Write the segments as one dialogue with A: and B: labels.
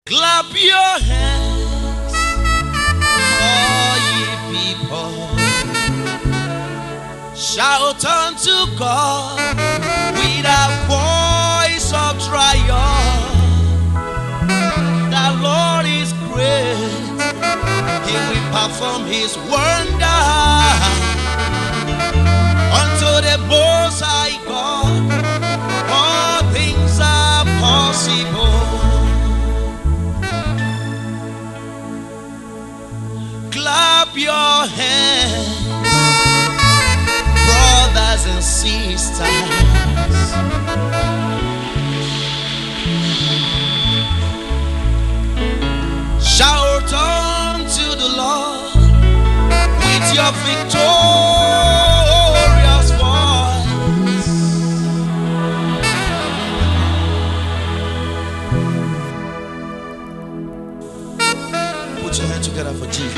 A: Clap your hands, all ye people. Shout unto God with a voice of triumph. The Lord is great, He will perform His wonder. Unto the Most High God, all things are possible. Clap your hands, brothers and sisters. Shout unto the Lord with your victorious voice. Put your hands together for Jesus.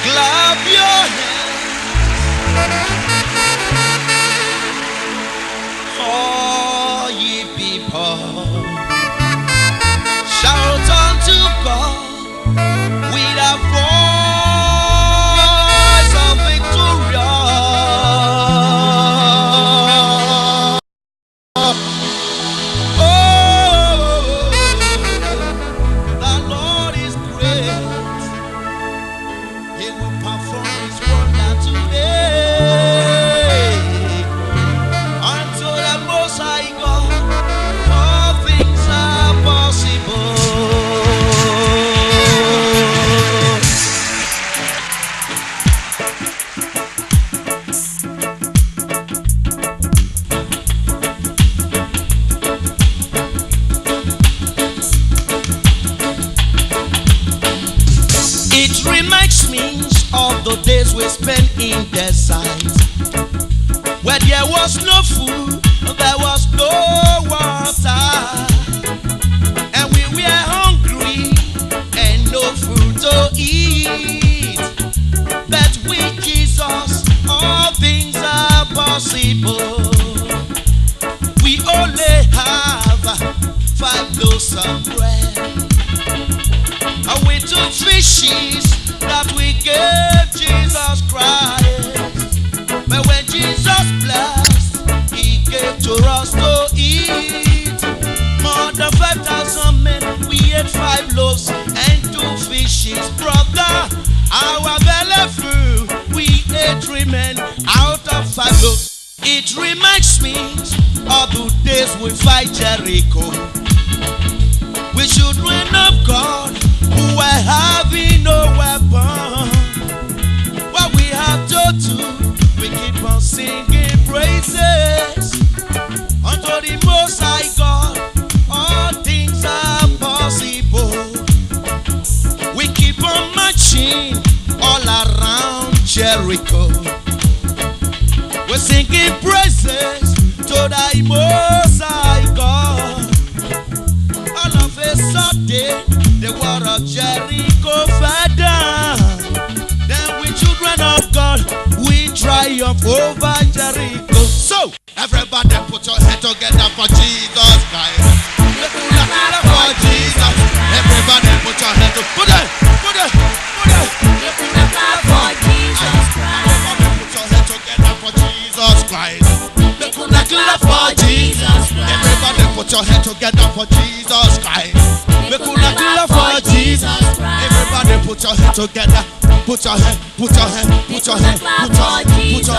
A: Clap your hands, all ye people. Shout unto God with a voice of victory. Oh, the Lord is great. He will perform His wonder today. Unto the Most High God, all things are possible. It reminds me of the days we spent in desert, where there was no food, there was no water, and we were hungry and no food to eat. But with Jesus, all things are possible. We only have 5 loaves of bread, and we 2 fishes that we gave Jesus Christ. But when Jesus blessed, He gave to us to eat. More than 5,000 men, we ate 5 loaves and 2 fishes. Brother, our belly full, we ate 3 men out of 5 loaves. It reminds me of the days we fight Jericho. We should reign of God, who are having no weapon. What we have to do, we keep on singing praises unto the Most High God. All things are possible. We keep on marching all around Jericho. We're singing praises to the Most High God. All of a sudden, the wall of Jericho fell down. Then we children of God, we triumph over Jericho. So, everybody put your head together for Jesus Christ. For Jesus. Everybody put your head together. Put it. For Jesus Christ. Everybody put your head together for Jesus Christ. For Jesus Christ. Everybody put your head together for Jesus Christ. For Jesus Christ. Everybody put your head together. Put your head, put your head, put your head, put your head,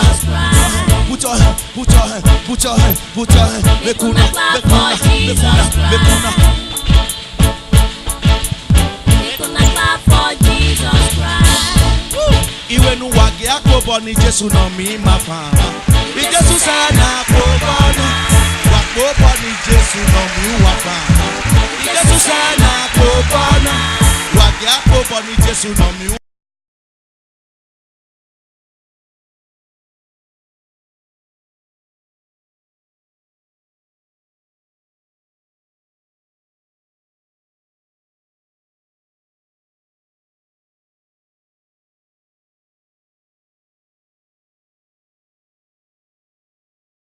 A: put your head, put your head, put your head, put your head, put your head, Bekuna. Iwe nu wage akobo ni Jesu na mi mafa. Bi Jesu sana akobo nu. Wakobo ni Jesu na mi wafa. Bi Jesu sana akobo nu. Wage akobo ni Jesu na mi